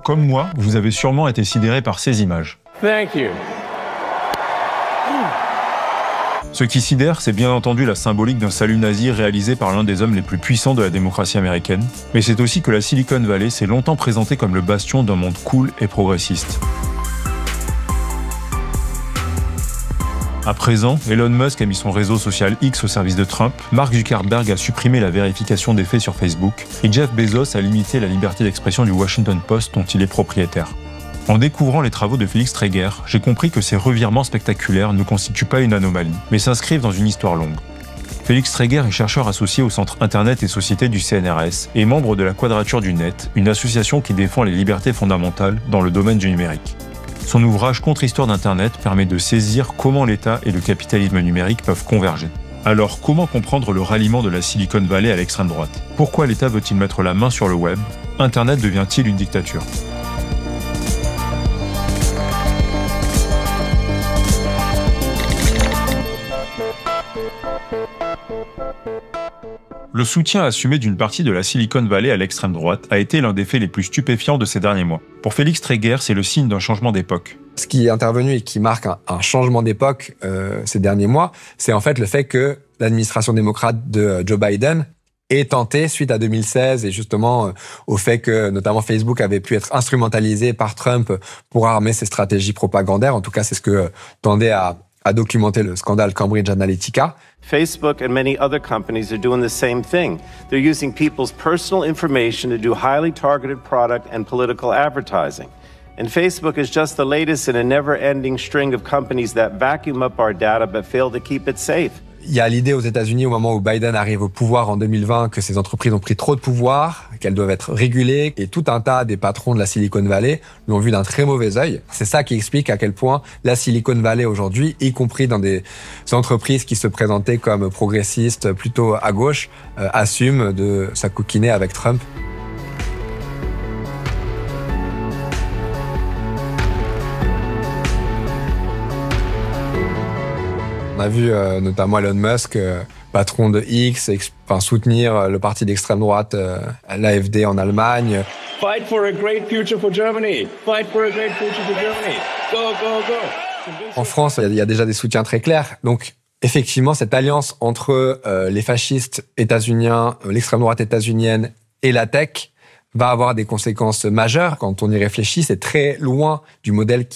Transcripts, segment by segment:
Comme moi, vous avez sûrement été sidéré par ces images. Thank you. Ce qui sidère, c'est bien entendu la symbolique d'un salut nazi réalisé par l'un des hommes les plus puissants de la démocratie américaine, mais c'est aussi que la Silicon Valley s'est longtemps présentée comme le bastion d'un monde cool et progressiste. À présent, Elon Musk a mis son réseau social X au service de Trump, Mark Zuckerberg a supprimé la vérification des faits sur Facebook, et Jeff Bezos a limité la liberté d'expression du Washington Post dont il est propriétaire. En découvrant les travaux de Felix Traeger, j'ai compris que ces revirements spectaculaires ne constituent pas une anomalie, mais s'inscrivent dans une histoire longue. Félix Traeger est chercheur associé au Centre Internet et Société du CNRS et membre de la Quadrature du Net, une association qui défend les libertés fondamentales dans le domaine du numérique. Son ouvrage Contre-histoire d'Internet permet de saisir comment l'État et le capitalisme numérique peuvent converger. Alors, comment comprendre le ralliement de la Silicon Valley à l'extrême droite? Pourquoi l'État veut-il mettre la main sur le web? Internet devient-il une dictature? Le soutien assumé d'une partie de la Silicon Valley à l'extrême droite a été l'un des faits les plus stupéfiants de ces derniers mois. Pour Félix Traeger, c'est le signe d'un changement d'époque. Ce qui est intervenu et qui marque un changement d'époque ces derniers mois, c'est en fait le fait que l'administration démocrate de Joe Biden ait tenté, suite à 2016 et justement au fait que notamment Facebook avait pu être instrumentalisé par Trump pour armer ses stratégies propagandaires. En tout cas, c'est ce que tendait à documenter le scandale Cambridge Analytica. Facebook and many other companies are doing the same thing. They're using people's personal information to do highly targeted product and political advertising. And Facebook is just the latest in a never-ending string of companies that vacuum up our data but fail to keep it safe. Il y a l'idée aux États-Unis, au moment où Biden arrive au pouvoir en 2020, que ces entreprises ont pris trop de pouvoir, qu'elles doivent être régulées, et tout un tas des patrons de la Silicon Valley l'ont vu d'un très mauvais œil. C'est ça qui explique à quel point la Silicon Valley aujourd'hui, y compris dans des entreprises qui se présentaient comme progressistes plutôt à gauche, assume de s'acoquiner avec Trump. On a vu notamment Elon Musk, patron de X, soutenir le parti d'extrême droite, l'AfD en Allemagne. Fight for a great future for Germany. Fight for a great future for Germany. Go, go, go. En France, il y a déjà des soutiens très clairs. Donc, effectivement, cette alliance entre les fascistes états-uniens, l'extrême droite états-unienne et la tech va avoir des conséquences majeures. Quand on y réfléchit, c'est très loin du modèle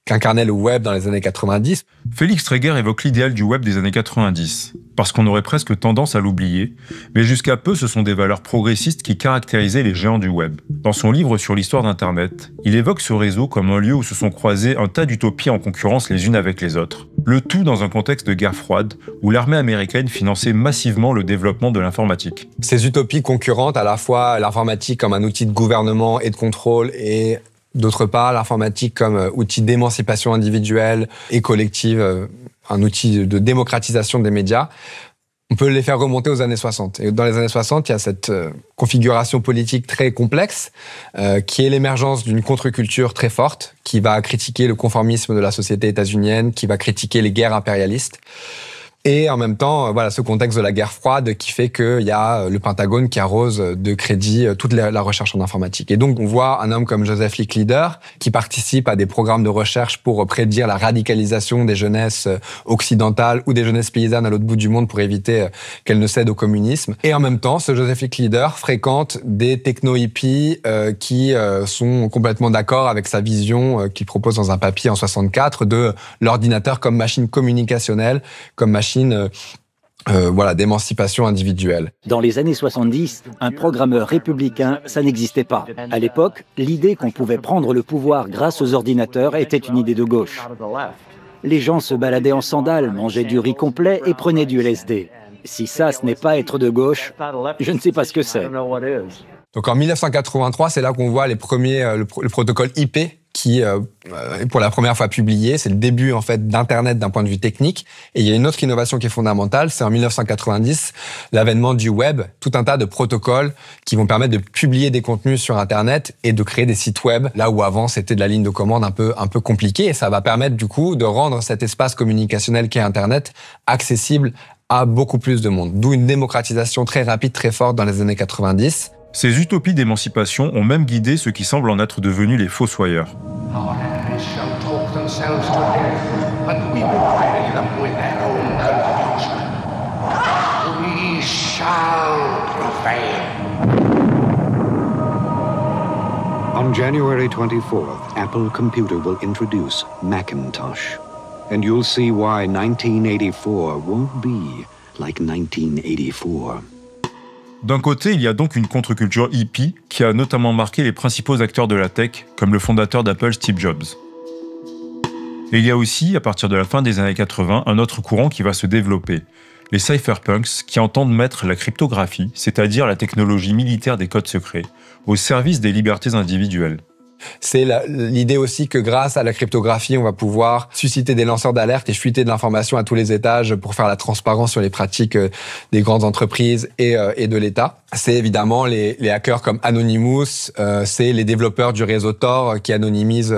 qu'incarnait le web dans les années 90. Félix Traeger évoque l'idéal du web des années 90, parce qu'on aurait presque tendance à l'oublier, mais jusqu'à peu ce sont des valeurs progressistes qui caractérisaient les géants du web. Dans son livre sur l'histoire d'Internet, il évoque ce réseau comme un lieu où se sont croisés un tas d'utopies en concurrence les unes avec les autres, le tout dans un contexte de guerre froide où l'armée américaine finançait massivement le développement de l'informatique. Ces utopies concurrentes, à la fois l'informatique comme un outil de gouvernement et de contrôle et d'autre part, l'informatique comme outil d'émancipation individuelle et collective, un outil de démocratisation des médias, on peut les faire remonter aux années 60. Et dans les années 60, il y a cette configuration politique très complexe qui est l'émergence d'une contre-culture très forte qui va critiquer le conformisme de la société états-unienne, qui va critiquer les guerres impérialistes. Et en même temps, voilà, ce contexte de la guerre froide qui fait qu'il y a le Pentagone qui arrose de crédit toute la recherche en informatique. Et donc, on voit un homme comme Joseph Licklider qui participe à des programmes de recherche pour prédire la radicalisation des jeunesses occidentales ou des jeunesses paysannes à l'autre bout du monde pour éviter qu'elles ne cèdent au communisme. Et en même temps, ce Joseph Licklider fréquente des techno-hippies qui sont complètement d'accord avec sa vision qu'il propose dans un papier en 64 de l'ordinateur comme machine communicationnelle, comme machine d'émancipation individuelle. Dans les années 70, un programmeur républicain, ça n'existait pas. À l'époque, l'idée qu'on pouvait prendre le pouvoir grâce aux ordinateurs était une idée de gauche. Les gens se baladaient en sandales, mangeaient du riz complet et prenaient du LSD. Si ça, ce n'est pas être de gauche, je ne sais pas ce que c'est. Donc en 1983, c'est là qu'on voit les premiers, le protocole IP qui est pour la première fois publié. C'est le début en fait d'Internet d'un point de vue technique. Et il y a une autre innovation qui est fondamentale, c'est en 1990 l'avènement du web, tout un tas de protocoles qui vont permettre de publier des contenus sur Internet et de créer des sites web, là où avant c'était de la ligne de commande un peu compliquée. Et ça va permettre du coup de rendre cet espace communicationnel qu'est Internet accessible à beaucoup plus de monde. D'où une démocratisation très rapide, très forte dans les années 90. Ces utopies d'émancipation ont même guidé ceux qui semblent en être devenus les fossoyeurs. Our enemies shall talk themselves to death, but we will bury them with their own confusion. We shall prevail. On January 24th, Apple Computer will introduce Macintosh. And you'll see why 1984 won't be like 1984. D'un côté, il y a donc une contre-culture hippie qui a notamment marqué les principaux acteurs de la tech, comme le fondateur d'Apple, Steve Jobs. Et il y a aussi, à partir de la fin des années 80, un autre courant qui va se développer, les cypherpunks, qui entendent mettre la cryptographie, c'est-à-dire la technologie militaire des codes secrets, au service des libertés individuelles. C'est l'idée aussi que grâce à la cryptographie, on va pouvoir susciter des lanceurs d'alerte et fuiter de l'information à tous les étages pour faire la transparence sur les pratiques des grandes entreprises et de l'État. C'est évidemment les hackers comme Anonymous, c'est les développeurs du réseau Tor qui anonymisent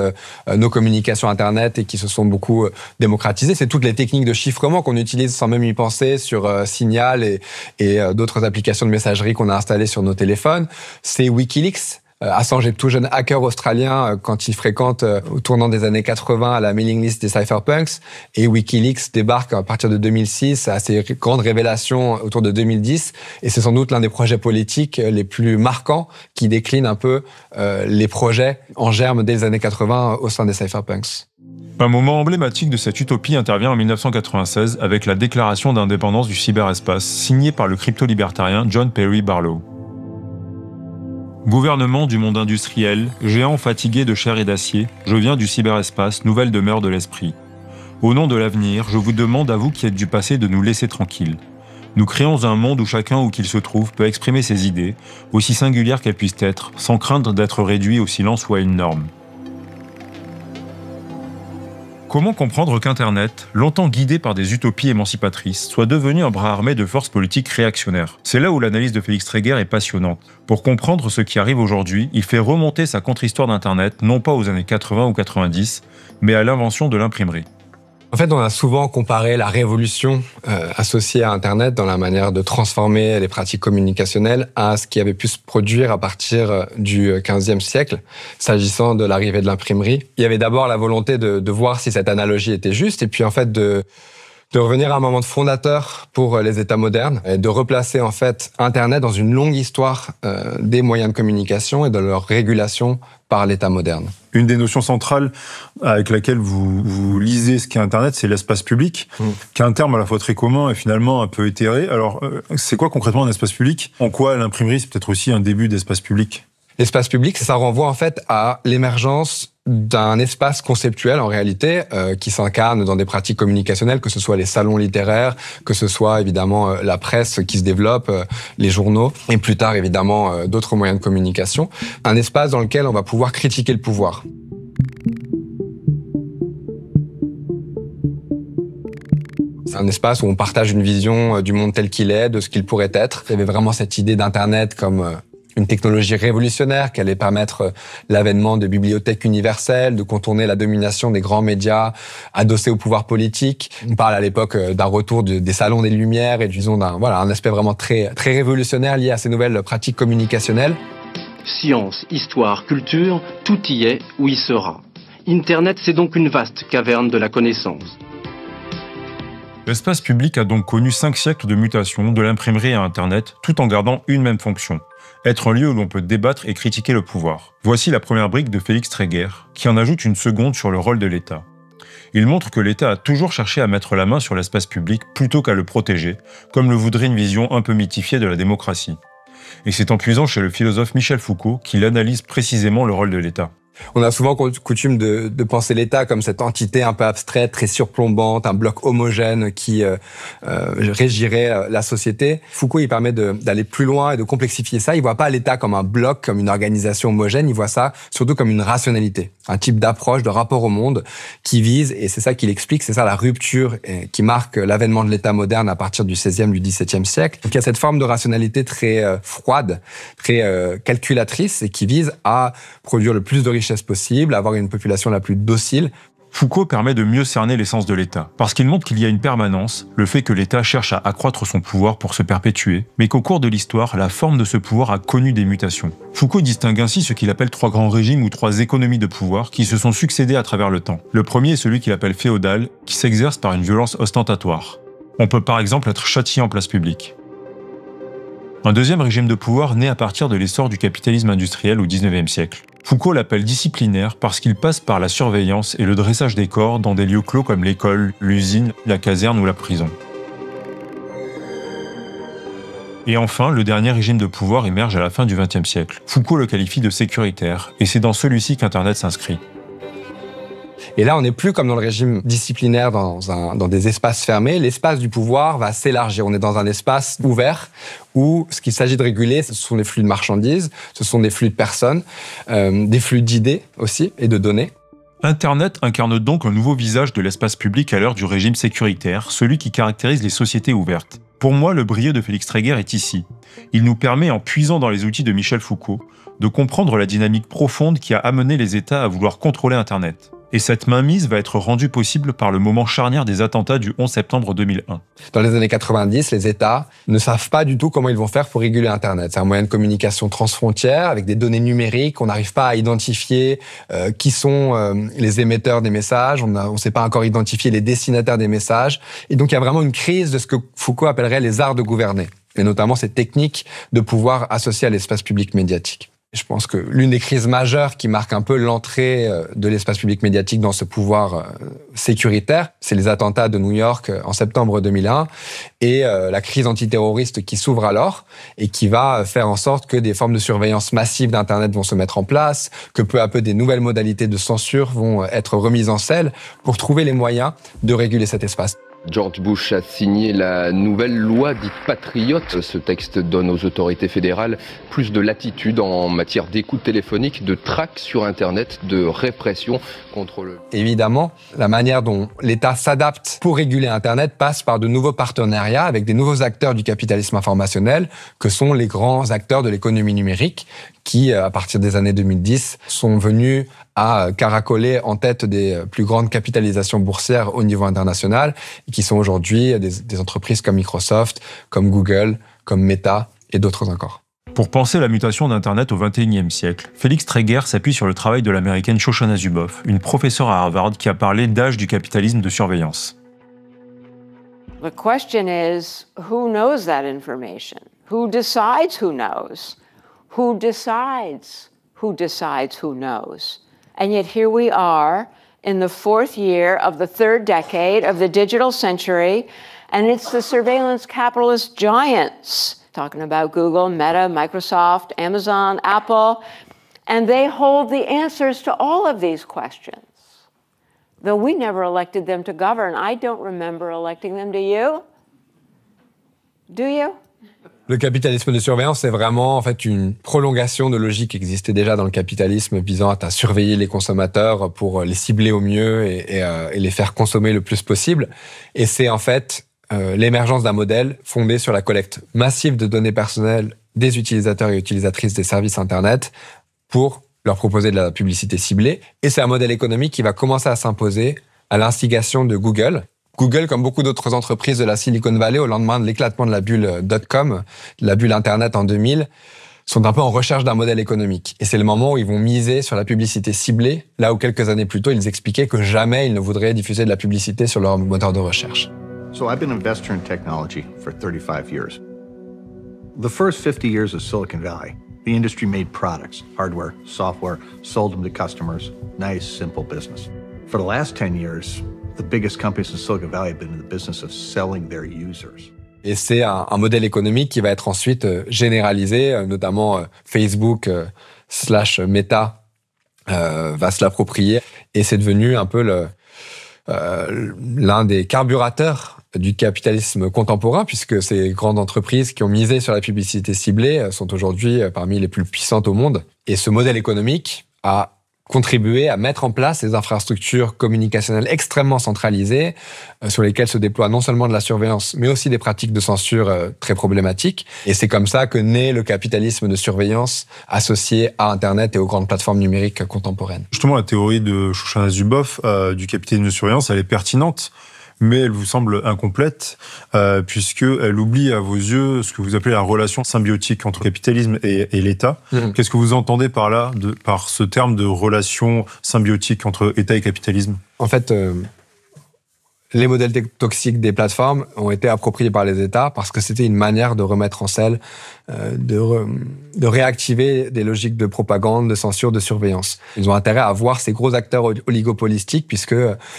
nos communications Internet et qui se sont beaucoup démocratisées. C'est toutes les techniques de chiffrement qu'on utilise sans même y penser sur Signal et d'autres applications de messagerie qu'on a installées sur nos téléphones. C'est Wikileaks. Assange est tout jeune hacker australien quand il fréquente au tournant des années 80 à la mailing list des cypherpunks, et Wikileaks débarque à partir de 2006 à ses grandes révélations autour de 2010, et c'est sans doute l'un des projets politiques les plus marquants qui décline un peu les projets en germe dès les années 80 au sein des cypherpunks. Un moment emblématique de cette utopie intervient en 1996 avec la déclaration d'indépendance du cyberespace signée par le crypto-libertarien John Perry Barlow. Gouvernement du monde industriel, géant fatigué de chair et d'acier, je viens du cyberespace, nouvelle demeure de l'esprit. Au nom de l'avenir, je vous demande à vous qui êtes du passé de nous laisser tranquilles. Nous créons un monde où chacun, où qu'il se trouve, peut exprimer ses idées, aussi singulières qu'elles puissent être, sans craindre d'être réduit au silence ou à une norme. Comment comprendre qu'Internet, longtemps guidé par des utopies émancipatrices, soit devenu un bras armé de forces politiques réactionnaires? C'est là où l'analyse de Félix Tréguer est passionnante. Pour comprendre ce qui arrive aujourd'hui, il fait remonter sa contre-histoire d'Internet, non pas aux années 80 ou 90, mais à l'invention de l'imprimerie. En fait, on a souvent comparé la révolution associée à Internet dans la manière de transformer les pratiques communicationnelles à ce qui avait pu se produire à partir du XVe siècle, s'agissant de l'arrivée de l'imprimerie. Il y avait d'abord la volonté de voir si cette analogie était juste, et puis en fait de revenir à un moment fondateur pour les États modernes et de replacer en fait Internet dans une longue histoire des moyens de communication et de leur régulation par l'État moderne. Une des notions centrales avec laquelle vous lisez ce qu'est Internet, c'est l'espace public, qui est un terme à la fois très commun et finalement un peu éthéré. Alors, c'est quoi concrètement un espace public? En quoi l'imprimerie, c'est peut-être aussi un début d'espace public? L'espace public, ça renvoie en fait à l'émergence d'un espace conceptuel en réalité qui s'incarne dans des pratiques communicationnelles, que ce soit les salons littéraires, que ce soit évidemment la presse qui se développe, les journaux, et plus tard évidemment d'autres moyens de communication. Un espace dans lequel on va pouvoir critiquer le pouvoir. C'est un espace où on partage une vision du monde tel qu'il est, de ce qu'il pourrait être. Il y avait vraiment cette idée d'Internet comme une technologie révolutionnaire qui allait permettre l'avènement de bibliothèques universelles, de contourner la domination des grands médias adossés au pouvoir politique. On parle à l'époque d'un retour des salons des Lumières et disons un aspect vraiment très, très révolutionnaire lié à ces nouvelles pratiques communicationnelles. Science, histoire, culture, tout y est ou y sera. Internet, c'est donc une vaste caverne de la connaissance. L'espace public a donc connu 5 siècles de mutation de l'imprimerie à Internet, tout en gardant une même fonction. Être un lieu où l'on peut débattre et critiquer le pouvoir. Voici la première brique de Félix Tréguer, qui en ajoute une seconde sur le rôle de l'État. Il montre que l'État a toujours cherché à mettre la main sur l'espace public plutôt qu'à le protéger, comme le voudrait une vision un peu mythifiée de la démocratie. Et c'est en puisant chez le philosophe Michel Foucault qu'il analyse précisément le rôle de l'État. On a souvent coutume de penser l'État comme cette entité un peu abstraite, très surplombante, un bloc homogène qui régirait la société. Foucault, il permet d'aller plus loin et de complexifier ça. Il voit pas l'État comme un bloc, comme une organisation homogène. Il voit ça surtout comme une rationalité, un type d'approche, de rapport au monde qui vise, et c'est ça qu'il explique, c'est ça la rupture qui marque l'avènement de l'État moderne à partir du XVIe, du XVIIe siècle. Donc il y a cette forme de rationalité très froide, très calculatrice et qui vise à produire le plus de richesse possible, avoir une population la plus docile Foucault permet de mieux cerner l'essence de l'État, parce qu'il montre qu'il y a une permanence, le fait que l'État cherche à accroître son pouvoir pour se perpétuer, mais qu'au cours de l'histoire, la forme de ce pouvoir a connu des mutations. Foucault distingue ainsi ce qu'il appelle 3 grands régimes ou 3 économies de pouvoir qui se sont succédés à travers le temps. Le premier est celui qu'il appelle féodal, qui s'exerce par une violence ostentatoire. On peut par exemple être châtié en place publique. Un deuxième régime de pouvoir naît à partir de l'essor du capitalisme industriel au XIXe siècle. Foucault l'appelle disciplinaire parce qu'il passe par la surveillance et le dressage des corps dans des lieux clos comme l'école, l'usine, la caserne ou la prison. Et enfin, le dernier régime de pouvoir émerge à la fin du XXe siècle. Foucault le qualifie de sécuritaire, et c'est dans celui-ci qu'Internet s'inscrit. Et là, on n'est plus comme dans le régime disciplinaire dans des espaces fermés. L'espace du pouvoir va s'élargir. On est dans un espace ouvert où ce qu'il s'agit de réguler, ce sont les flux de marchandises, ce sont des flux de personnes, des flux d'idées aussi et de données. Internet incarne donc un nouveau visage de l'espace public à l'heure du régime sécuritaire, celui qui caractérise les sociétés ouvertes. Pour moi, le brio de Félix Tréguer est ici. Il nous permet, en puisant dans les outils de Michel Foucault, de comprendre la dynamique profonde qui a amené les États à vouloir contrôler Internet. Et cette mainmise va être rendue possible par le moment charnière des attentats du 11 septembre 2001. Dans les années 90, les États ne savent pas du tout comment ils vont faire pour réguler Internet. C'est un moyen de communication transfrontière avec des données numériques. On n'arrive pas à identifier qui sont les émetteurs des messages. On ne sait pas encore identifier les destinataires des messages. Et donc, il y a vraiment une crise de ce que Foucault appellerait les arts de gouverner. Et notamment ces techniques de pouvoir associées à l'espace public médiatique. Je pense que l'une des crises majeures qui marque un peu l'entrée de l'espace public médiatique dans ce pouvoir sécuritaire, c'est les attentats de New York en septembre 2001 et la crise antiterroriste qui s'ouvre alors et qui va faire en sorte que des formes de surveillance massive d'Internet vont se mettre en place, que peu à peu des nouvelles modalités de censure vont être remises en selle pour trouver les moyens de réguler cet espace. George Bush a signé la nouvelle loi dite patriote. Ce texte donne aux autorités fédérales plus de latitude en matière d'écoute téléphonique, de traque sur Internet, de répression contre le... Évidemment, la manière dont l'État s'adapte pour réguler Internet passe par de nouveaux partenariats avec des nouveaux acteurs du capitalisme informationnel, que sont les grands acteurs de l'économie numérique, qui, à partir des années 2010, sont venus à caracoler en tête des plus grandes capitalisations boursières au niveau international, et qui sont aujourd'hui des entreprises comme Microsoft, comme Google, comme Meta et d'autres encore. Pour penser la mutation d'Internet au XXIe siècle, Félix Tréguer s'appuie sur le travail de l'américaine Shoshana Zuboff, une professeure à Harvard qui a parlé d'âge du capitalisme de surveillance. The question is, who knows that information? Who decides who knows? Who decides who decides who knows? And yet here we are in the 4th year of the 3rd decade of the digital century, and it's the surveillance capitalist giants, talking about Google, Meta, Microsoft, Amazon, Apple, and they hold the answers to all of these questions. Though we never elected them to govern. I don't remember electing them, do you? Do you? Le capitalisme de surveillance, c'est vraiment en fait une prolongation de logique qui existait déjà dans le capitalisme visant à surveiller les consommateurs pour les cibler au mieux et les faire consommer le plus possible. Et c'est en fait l'émergence d'un modèle fondé sur la collecte massive de données personnelles des utilisateurs et utilisatrices des services Internet pour leur proposer de la publicité ciblée. Et c'est un modèle économique qui va commencer à s'imposer à l'instigation de Google. Google, comme beaucoup d'autres entreprises de la Silicon Valley, au lendemain de l'éclatement de la bulle .com, de la bulle Internet en 2000, sont un peu en recherche d'un modèle économique. Et c'est le moment où ils vont miser sur la publicité ciblée, là où quelques années plus tôt, ils expliquaient que jamais ils ne voudraient diffuser de la publicité sur leur moteur de recherche. So I've been an investor in technology for 35 years. The first 50 years of Silicon Valley, the industry made products, hardware, software, sold them to customers. Nice, simple business. For the last 10 years, the biggest companies in Silicon Valley have been in the business of selling their users. Et c'est un modèle économique qui va être ensuite généralisé, notamment Facebook / Meta va se l'approprier. Et c'est devenu un peu l'un des carburateurs du capitalisme contemporain, puisque ces grandes entreprises qui ont misé sur la publicité ciblée sont aujourd'hui parmi les plus puissantes au monde. Et ce modèle économique a contribuer à mettre en place des infrastructures communicationnelles extrêmement centralisées, sur lesquelles se déploie non seulement de la surveillance, mais aussi des pratiques de censure très problématiques. Et c'est comme ça que naît le capitalisme de surveillance associé à Internet et aux grandes plateformes numériques contemporaines. Justement, la théorie de Shoshana Zuboff du capitalisme de surveillance, elle est pertinente, mais elle vous semble incomplète, puisqu'elle oublie à vos yeux ce que vous appelez la relation symbiotique entre le capitalisme et l'État. Qu'est-ce que vous entendez par là, par ce terme de relation symbiotique entre État et capitalisme ? En fait, les modèles toxiques des plateformes ont été appropriés par les États parce que c'était une manière de remettre en selle, de réactiver des logiques de propagande, de censure, de surveillance. Ils ont intérêt à voir ces gros acteurs oligopolistiques puisque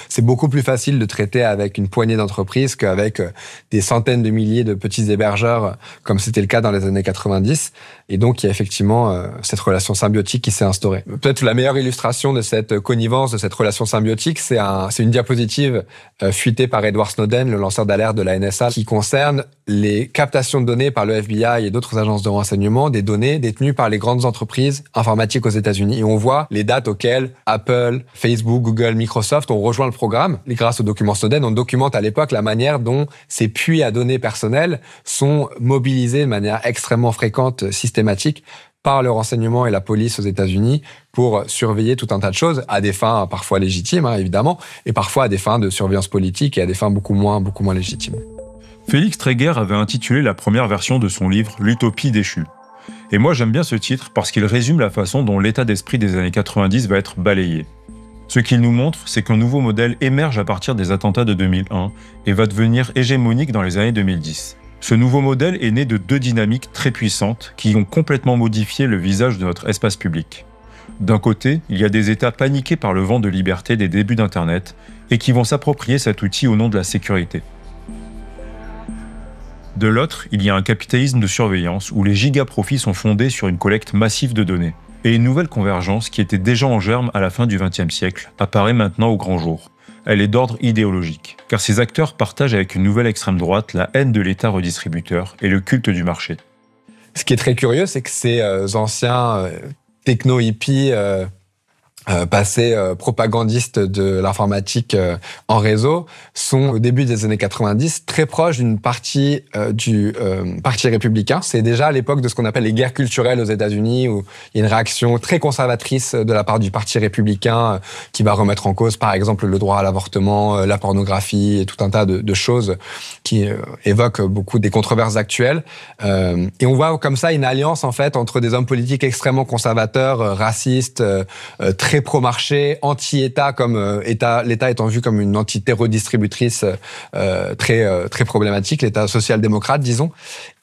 c'est beaucoup plus facile de traiter avec une poignée d'entreprises qu'avec des centaines de milliers de petits hébergeurs comme c'était le cas dans les années 90. Et donc, il y a effectivement cette relation symbiotique qui s'est instaurée. Peut-être la meilleure illustration de cette connivence, de cette relation symbiotique, c'est une diapositive fuitée par Edward Snowden, le lanceur d'alerte de la NSA, qui concerne les captations de données par le FBI et d'autres agences de renseignement, des données détenues par les grandes entreprises informatiques aux États-Unis. Et on voit les dates auxquelles Apple, Facebook, Google, Microsoft ont rejoint le programme. Et grâce aux documents Snowden, on documente à l'époque la manière dont ces puits à données personnelles sont mobilisés de manière extrêmement fréquente, systématique, par le renseignement et la police aux États-Unis pour surveiller tout un tas de choses à des fins parfois légitimes, évidemment, et parfois à des fins de surveillance politique et à des fins beaucoup moins légitimes. Félix Tréguer avait intitulé la première version de son livre « L'utopie déchue ». Et moi j'aime bien ce titre parce qu'il résume la façon dont l'état d'esprit des années 90 va être balayé. Ce qu'il nous montre, c'est qu'un nouveau modèle émerge à partir des attentats de 2001 et va devenir hégémonique dans les années 2010. Ce nouveau modèle est né de deux dynamiques très puissantes qui ont complètement modifié le visage de notre espace public. D'un côté, il y a des États paniqués par le vent de liberté des débuts d'Internet et qui vont s'approprier cet outil au nom de la sécurité. De l'autre, il y a un capitalisme de surveillance où les giga-profits sont fondés sur une collecte massive de données. Et une nouvelle convergence qui était déjà en germe à la fin du XXe siècle apparaît maintenant au grand jour. Elle est d'ordre idéologique, car ces acteurs partagent avec une nouvelle extrême droite la haine de l'État redistributeur et le culte du marché. Ce qui est très curieux, c'est que ces anciens techno-hippies passés propagandistes de l'informatique en réseau sont au début des années 90 très proches d'une partie du Parti républicain. C'est déjà à l'époque de ce qu'on appelle les guerres culturelles aux États-Unis où il y a une réaction très conservatrice de la part du Parti républicain qui va remettre en cause par exemple le droit à l'avortement, la pornographie et tout un tas de choses qui évoquent beaucoup des controverses actuelles. Et on voit comme ça une alliance en fait entre des hommes politiques extrêmement conservateurs, racistes, très pro-marché, anti-État, comme l'État étant vu comme une entité redistributrice très problématique, l'État social-démocrate, disons,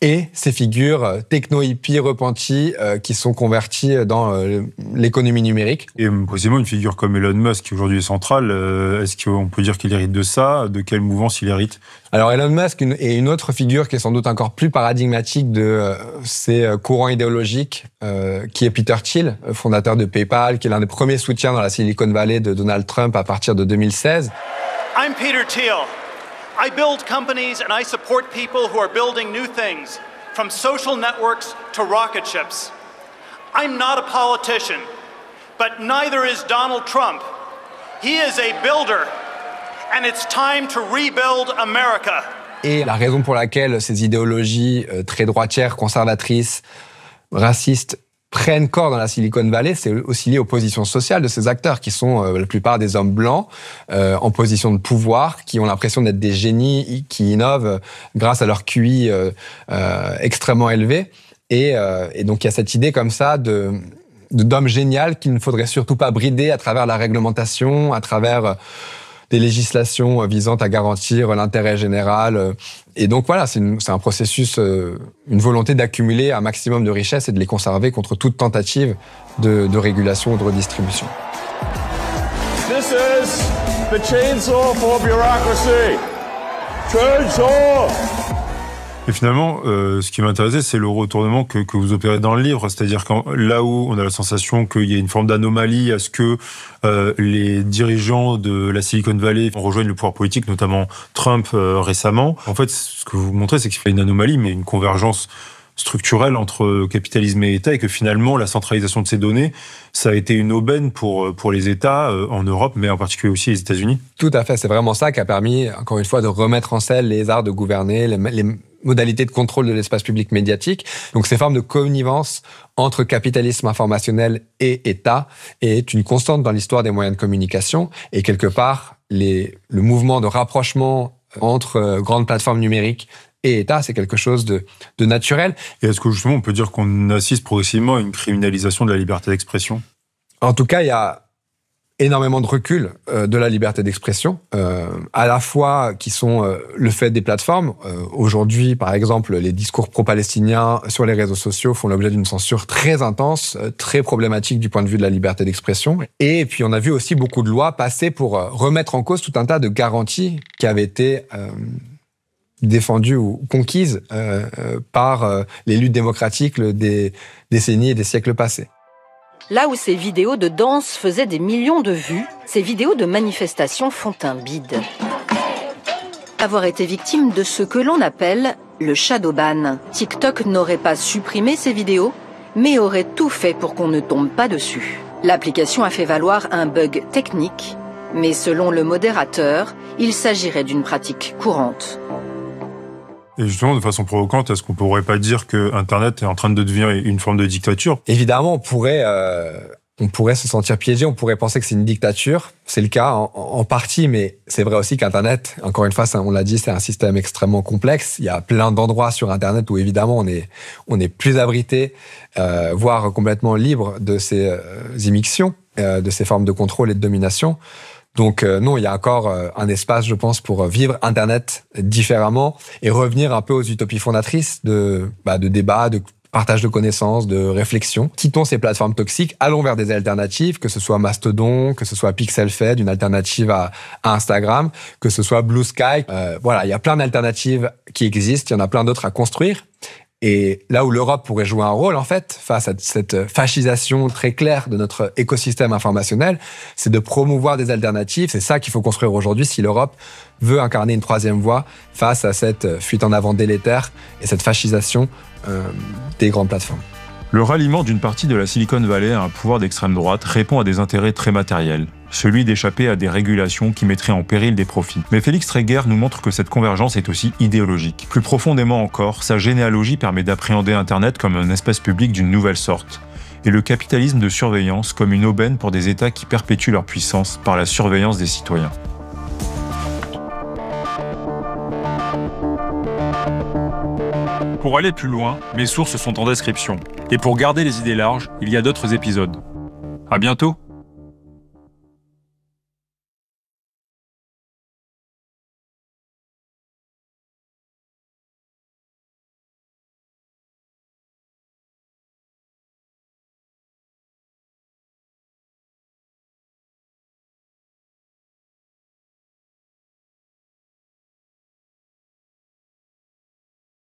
et ces figures techno-hippies repenties qui sont converties dans l'économie numérique. Et précisément, une figure comme Elon Musk, qui aujourd'hui est centrale, est-ce qu'on peut dire qu'il hérite de ça ? De quelle mouvance il hérite ? Alors Elon Musk est une autre figure qui est sans doute encore plus paradigmatique de ces courants idéologiques, qui est Peter Thiel, fondateur de PayPal, qui est l'un des premiers soutiens dans la Silicon Valley de Donald Trump à partir de 2016. I'm Peter Thiel. I build companies and I support people who are building new things, from social networks to rocket ships. I'm not a politician, but neither is Donald Trump. He is a builder. And it's time to rebuild America. Et la raison pour laquelle ces idéologies très droitières, conservatrices, racistes prennent corps dans la Silicon Valley, c'est aussi lié aux positions sociales de ces acteurs qui sont la plupart des hommes blancs en position de pouvoir, qui ont l'impression d'être des génies, qui innovent grâce à leur QI extrêmement élevé. Et donc il y a cette idée comme ça d'homme génial qu'il ne faudrait surtout pas brider à travers la réglementation, à travers des législations visant à garantir l'intérêt général. Et donc voilà, c'est un processus, une volonté d'accumuler un maximum de richesses et de les conserver contre toute tentative de régulation ou de redistribution. This is the chainsaw for bureaucracy. Chainsaw! Et finalement, ce qui m'intéressait, c'est le retournement que vous opérez dans le livre. C'est-à-dire là où on a la sensation qu'il y a une forme d'anomalie à ce que les dirigeants de la Silicon Valley rejoignent le pouvoir politique, notamment Trump récemment. En fait, ce que vous montrez, c'est qu'il y a une anomalie, mais une convergence structurelle entre capitalisme et État et que finalement, la centralisation de ces données, ça a été une aubaine pour les États en Europe, mais en particulier aussi les États-Unis. Tout à fait. C'est vraiment ça qui a permis, encore une fois, de remettre en selle les arts de gouverner, les modalités de contrôle de l'espace public médiatique. Donc, ces formes de connivence entre capitalisme informationnel et État est une constante dans l'histoire des moyens de communication. Et quelque part, le mouvement de rapprochement entre grandes plateformes numériques et État, c'est quelque chose de naturel. Et est-ce que justement, on peut dire qu'on assiste progressivement à une criminalisation de la liberté d'expression ? En tout cas, il y a énormément de recul de la liberté d'expression, à la fois qui sont le fait des plateformes. Aujourd'hui, par exemple, les discours pro-palestiniens sur les réseaux sociaux font l'objet d'une censure très intense, très problématique du point de vue de la liberté d'expression. Et puis, on a vu aussi beaucoup de lois passer pour remettre en cause tout un tas de garanties qui avaient été défendues ou conquises par les luttes démocratiques des décennies et des siècles passés. Là où ces vidéos de danse faisaient des millions de vues, ces vidéos de manifestations font un bide. Avoir été victime de ce que l'on appelle le shadow ban. TikTok n'aurait pas supprimé ces vidéos, mais aurait tout fait pour qu'on ne tombe pas dessus. L'application a fait valoir un bug technique, mais selon le modérateur, il s'agirait d'une pratique courante. Et justement, de façon provocante, est-ce qu'on ne pourrait pas dire que Internet est en train de devenir une forme de dictature ? Évidemment, on pourrait se sentir piégé, on pourrait penser que c'est une dictature. C'est le cas en partie, mais c'est vrai aussi qu'Internet, encore une fois, on l'a dit, c'est un système extrêmement complexe. Il y a plein d'endroits sur Internet où, évidemment, on est plus abrité, voire complètement libre de ces immixtions, de ces formes de contrôle et de domination. Donc non, il y a encore un espace, je pense, pour vivre Internet différemment et revenir un peu aux utopies fondatrices de débat, de partage de connaissances, de réflexion. Quittons ces plateformes toxiques, allons vers des alternatives, que ce soit Mastodon, que ce soit Pixelfed, une alternative à Instagram, que ce soit Blue Sky. Voilà, il y a plein d'alternatives qui existent, il y en a plein d'autres à construire. Et là où l'Europe pourrait jouer un rôle, en fait, face à cette fascisation très claire de notre écosystème informationnel, c'est de promouvoir des alternatives. C'est ça qu'il faut construire aujourd'hui si l'Europe veut incarner une troisième voie face à cette fuite en avant délétère et cette fascisation des grandes plateformes. Le ralliement d'une partie de la Silicon Valley à un pouvoir d'extrême droite répond à des intérêts très matériels, celui d'échapper à des régulations qui mettraient en péril des profits. Mais Félix Tréguer nous montre que cette convergence est aussi idéologique. Plus profondément encore, sa généalogie permet d'appréhender Internet comme un espace public d'une nouvelle sorte, et le capitalisme de surveillance comme une aubaine pour des États qui perpétuent leur puissance par la surveillance des citoyens. Pour aller plus loin, mes sources sont en description. Et pour garder les idées larges, il y a d'autres épisodes. À bientôt!